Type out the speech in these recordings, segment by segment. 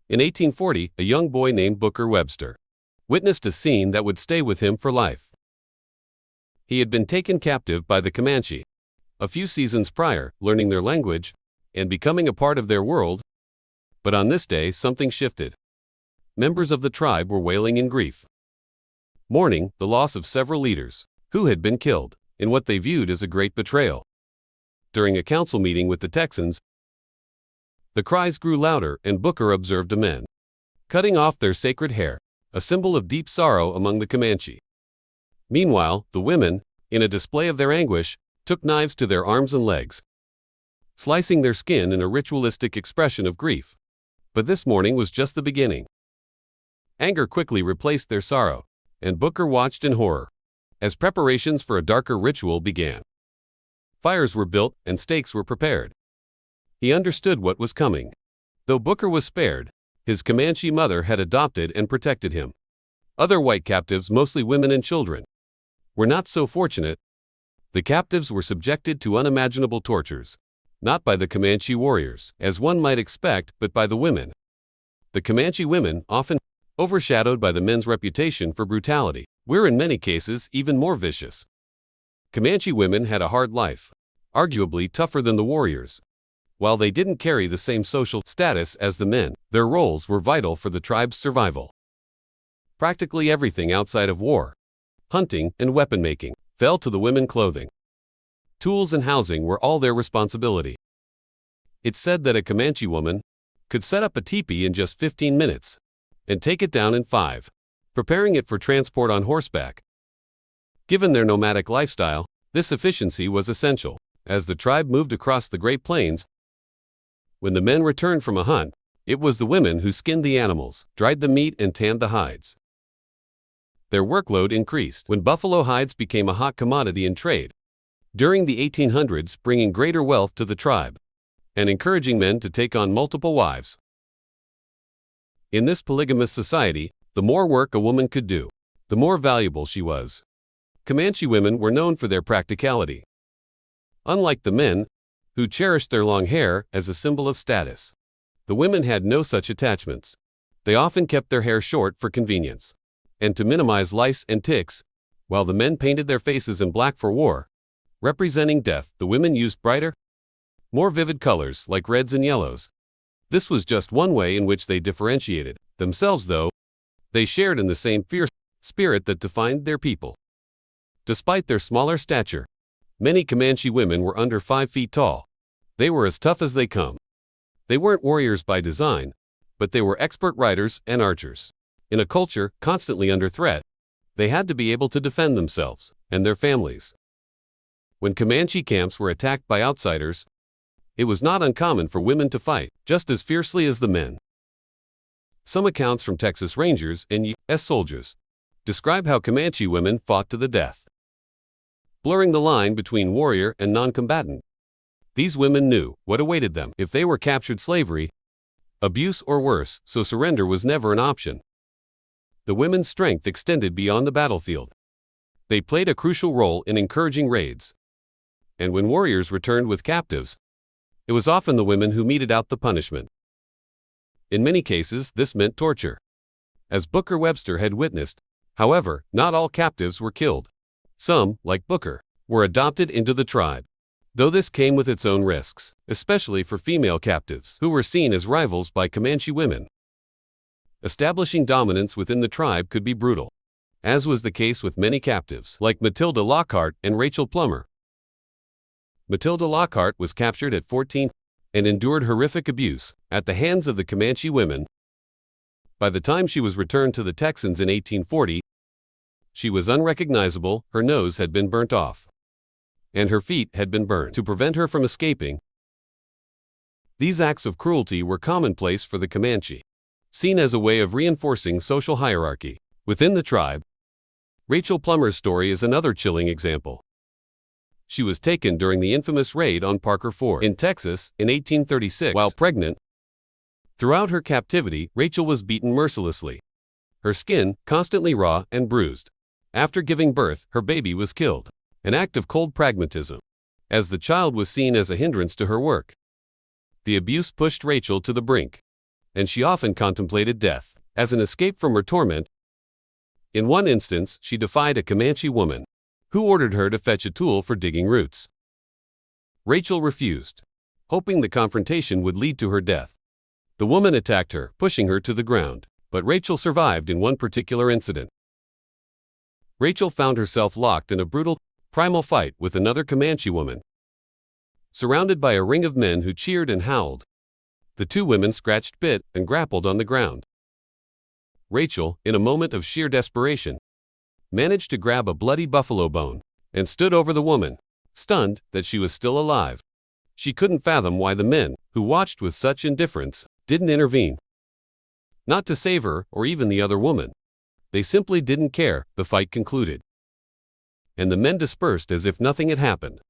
In 1840, a young boy named Booker Webster witnessed a scene that would stay with him for life. He had been taken captive by the Comanche a few seasons prior, learning their language and becoming a part of their world. But on this day, something shifted. Members of the tribe were wailing in grief, mourning the loss of several leaders who had been killed in what they viewed as a great betrayal. During a council meeting with the Texans, the cries grew louder, and Booker observed a men cutting off their sacred hair, a symbol of deep sorrow among the Comanche. Meanwhile, the women, in a display of their anguish, took knives to their arms and legs, slicing their skin in a ritualistic expression of grief. But this mourning was just the beginning. Anger quickly replaced their sorrow, and Booker watched in horror as preparations for a darker ritual began. Fires were built and stakes were prepared. He understood what was coming. Though Booker was spared, his Comanche mother had adopted and protected him. Other white captives, mostly women and children, were not so fortunate. The captives were subjected to unimaginable tortures, not by the Comanche warriors, as one might expect, but by the women. The Comanche women, often overshadowed by the men's reputation for brutality, were in many cases even more vicious. Comanche women had a hard life, arguably tougher than the warriors. While they didn't carry the same social status as the men, their roles were vital for the tribe's survival. Practically everything outside of war, hunting, and weapon making fell to the women. Clothing, tools, and housing were all their responsibility. It's said that a Comanche woman could set up a teepee in just 15 minutes and take it down in 5, preparing it for transport on horseback. Given their nomadic lifestyle, this efficiency was essential as the tribe moved across the Great Plains. When the men returned from a hunt, it was the women who skinned the animals, dried the meat, and tanned the hides. Their workload increased when buffalo hides became a hot commodity in trade during the 1800s, bringing greater wealth to the tribe and encouraging men to take on multiple wives. In this polygamous society, the more work a woman could do, the more valuable she was. Comanche women were known for their practicality. Unlike the men, who cherished their long hair as a symbol of status, the women had no such attachments. They often kept their hair short for convenience and to minimize lice and ticks, while the men painted their faces in black for war, representing death. The women used brighter, more vivid colors like reds and yellows. This was just one way in which they differentiated themselves, though they shared in the same fierce spirit that defined their people. Despite their smaller stature, many Comanche women were under 5 feet tall. They were as tough as they come. They weren't warriors by design, but they were expert riders and archers. In a culture constantly under threat, they had to be able to defend themselves and their families. When Comanche camps were attacked by outsiders, it was not uncommon for women to fight just as fiercely as the men. Some accounts from Texas Rangers and U.S. soldiers describe how Comanche women fought to the death, blurring the line between warrior and non-combatant. These women knew what awaited them if they were captured: slavery, abuse, or worse, so surrender was never an option. The women's strength extended beyond the battlefield. They played a crucial role in encouraging raids. And when warriors returned with captives, it was often the women who meted out the punishment. In many cases, this meant torture, as Booker Webster had witnessed. However, not all captives were killed. Some, like Booker, were adopted into the tribe, though this came with its own risks, especially for female captives who were seen as rivals by Comanche women. Establishing dominance within the tribe could be brutal, as was the case with many captives like Matilda Lockhart and Rachel Plummer. Matilda Lockhart was captured at 14 and endured horrific abuse at the hands of the Comanche women. By the time she was returned to the Texans in 1840, she was unrecognizable. Her nose had been burnt off, and her feet had been burned to prevent her from escaping. These acts of cruelty were commonplace for the Comanche, seen as a way of reinforcing social hierarchy within the tribe. Rachel Plummer's story is another chilling example. She was taken during the infamous raid on Parker Fort in Texas in 1836 while pregnant. Throughout her captivity, Rachel was beaten mercilessly, her skin constantly raw and bruised. After giving birth, her baby was killed, an act of cold pragmatism, as the child was seen as a hindrance to her work. The abuse pushed Rachel to the brink, and she often contemplated death as an escape from her torment. In one instance, she defied a Comanche woman who ordered her to fetch a tool for digging roots. Rachel refused, hoping the confrontation would lead to her death. The woman attacked her, pushing her to the ground, but Rachel survived in one particular incident. Rachel found herself locked in a brutal, primal fight with another Comanche woman. Surrounded by a ring of men who cheered and howled, the two women scratched, bit, and grappled on the ground. Rachel, in a moment of sheer desperation, managed to grab a bloody buffalo bone and stood over the woman, stunned that she was still alive. She couldn't fathom why the men, who watched with such indifference, didn't intervene. Not to save her or even the other woman. They simply didn't care. The fight concluded, and the men dispersed as if nothing had happened,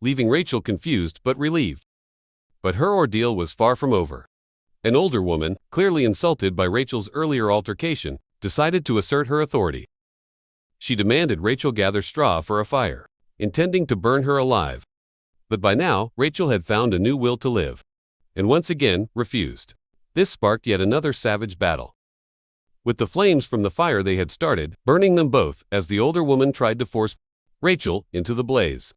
leaving Rachel confused but relieved. But her ordeal was far from over. An older woman, clearly insulted by Rachel's earlier altercation, decided to assert her authority. She demanded Rachel gather straw for a fire, intending to burn her alive. But by now, Rachel had found a new will to live, and once again refused. This sparked yet another savage battle, with the flames from the fire they had started burning them both as the older woman tried to force Rachel into the blaze.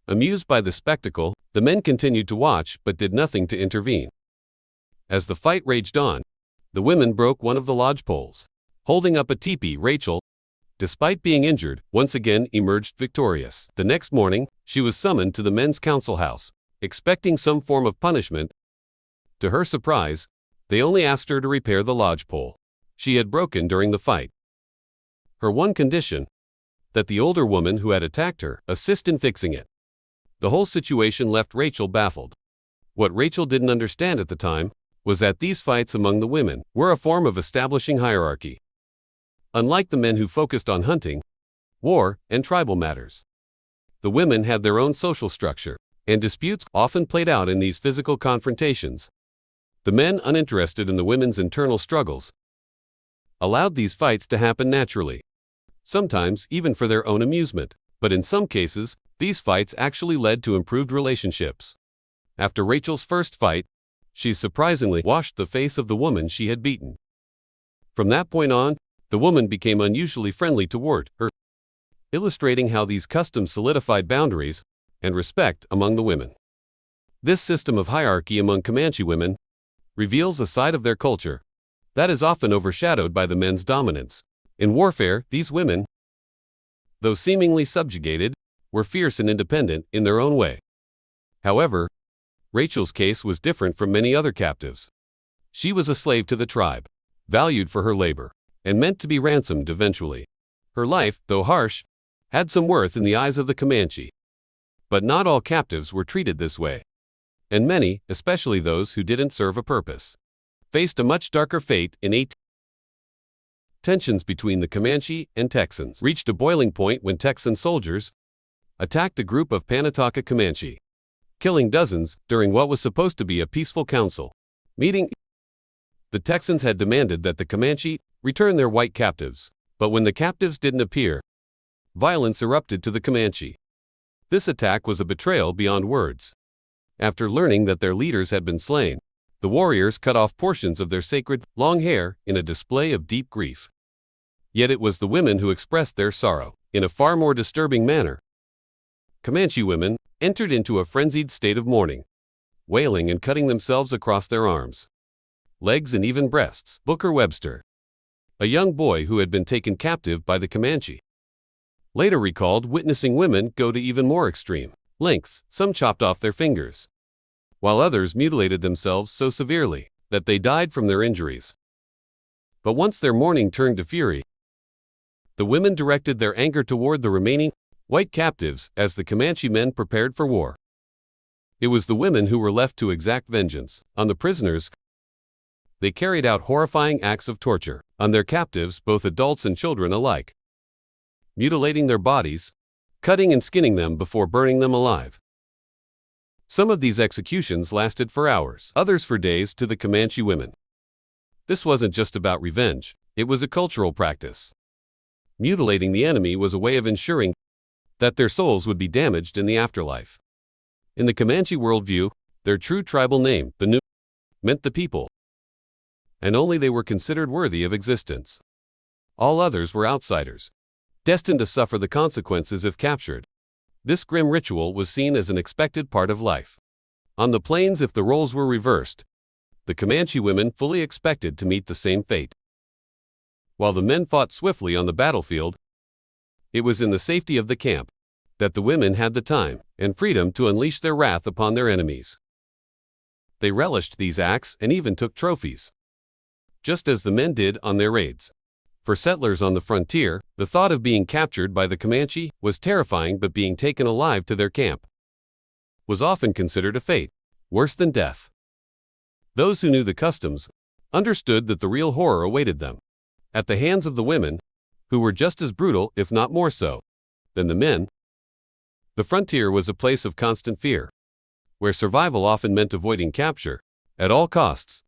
Amused by the spectacle, the men continued to watch but did nothing to intervene. As the fight raged on, the women broke one of the lodge poles. Holding up a teepee, Rachel, despite being injured, once again emerged victorious. The next morning, she was summoned to the men's council house, expecting some form of punishment. To her surprise, they only asked her to repair the lodge pole she had broken during the fight. Her one condition: that the older woman who had attacked her assist in fixing it. The whole situation left Rachel baffled. What Rachel didn't understand at the time was that these fights among the women were a form of establishing hierarchy. Unlike the men who focused on hunting, war, and tribal matters, the women had their own social structure, and disputes often played out in these physical confrontations. The men, uninterested in the women's internal struggles, allowed these fights to happen naturally, sometimes even for their own amusement, but in some cases, these fights actually led to improved relationships. After Rachel's first fight, she surprisingly washed the face of the woman she had beaten. From that point on, the woman became unusually friendly toward her, illustrating how these customs solidified boundaries and respect among the women. This system of hierarchy among Comanche women reveals a side of their culture that is often overshadowed by the men's dominance. In warfare, these women, though seemingly subjugated, were fierce and independent in their own way. However, Rachel's case was different from many other captives. She was a slave to the tribe, valued for her labor, and meant to be ransomed eventually. Her life, though harsh, had some worth in the eyes of the Comanche. But not all captives were treated this way, and many, especially those who didn't serve a purpose, faced a much darker fate in 18. Tensions between the Comanche and Texans reached a boiling point when Texan soldiers attacked a group of Panataka Comanche, killing dozens during what was supposed to be a peaceful council meeting. The Texans had demanded that the Comanche return their white captives, but when the captives didn't appear, violence erupted to the Comanche. This attack was a betrayal beyond words. After learning that their leaders had been slain, the warriors cut off portions of their sacred, long hair in a display of deep grief. Yet it was the women who expressed their sorrow in a far more disturbing manner. Comanche women entered into a frenzied state of mourning, wailing and cutting themselves across their arms, legs, and even breasts. Booker Webster, a young boy who had been taken captive by the Comanche, later recalled witnessing women go to even more extreme lengths. Some chopped off their fingers, while others mutilated themselves so severely that they died from their injuries. But once their mourning turned to fury, the women directed their anger toward the remaining white captives as the Comanche men prepared for war. It was the women who were left to exact vengeance on the prisoners. They carried out horrifying acts of torture on their captives, both adults and children alike, mutilating their bodies, cutting and skinning them before burning them alive. Some of these executions lasted for hours, others for days to the Comanche women. This wasn't just about revenge, it was a cultural practice. Mutilating the enemy was a way of ensuring that their souls would be damaged in the afterlife. In the Comanche worldview, their true tribal name, the Nu, meant the people. and only they were considered worthy of existence. All others were outsiders, destined to suffer the consequences if captured. This grim ritual was seen as an expected part of life. On the plains, if the roles were reversed, the Comanche women fully expected to meet the same fate. While the men fought swiftly on the battlefield, it was in the safety of the camp that the women had the time and freedom to unleash their wrath upon their enemies. They relished these acts and even took trophies, just as the men did on their raids. For settlers on the frontier, the thought of being captured by the Comanche was terrifying, but being taken alive to their camp was often considered a fate worse than death. Those who knew the customs understood that the real horror awaited them at the hands of the women, who were just as brutal, if not more so, than the men. The frontier was a place of constant fear, where survival often meant avoiding capture at all costs.